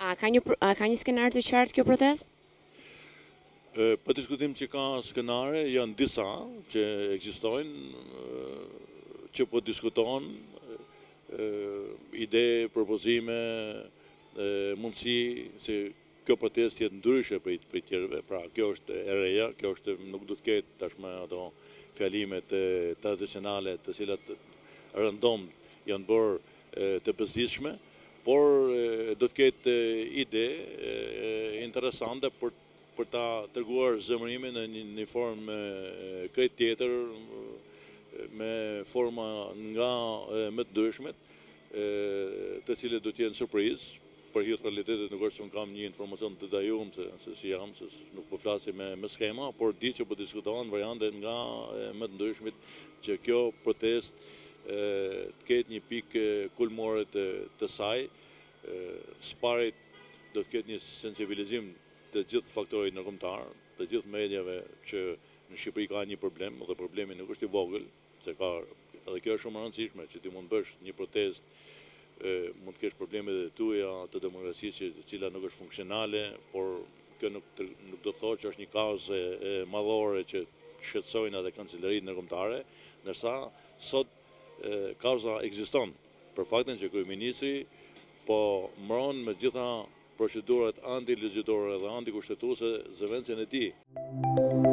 A ka një skenar të qartë kjo protestë? Për diskutim që ka skenare, janë disa që ekzistojnë, që po diskuton, ide, propozime, mundësi se kjo protestë jetë ndryshe për tjerëve. Pra, kjo është e reja, kjo është nuk do të ketë tashme ato fjalimet tradicionale të cilat rëndom janë bërë të pëzditshme, por do të ketë ide interesante për ta treguar zemërimin në një formë krejt tjetër, me forma nga më të ndryshmet, të cilët do të jenë surprizë. Për hir të realitetit nuk është që unë kam një informacion të detajuar se si jam, se nuk po flasim me skema, por di që po diskutohen variante nga më të ndryshmit që kjo protestë të ketë një pikë kulmore të saj. Sparit do të ketë një sensibilizim të gjithë faktorit ndërkombëtar, të gjithë mediave që në Shqipëri ka një problem, dhe problemi nuk është i vogël, se ka edhe kjo është shumë e rëndësishme që ti mund bësh një protestë, mund të kesh problemet e tuaja të demokracisë e cila nuk është funksionale, por kjo nuk do të thotë që është një kauzë madhore që shqetësojnë edhe kancelaritë ndërkombëtare, ndërsa sot kauza ekziston për faktin që kryeministri po mbron me gjitha procedurat anti-legjitore dhe anti-kushtetuese zëvendësin e tij.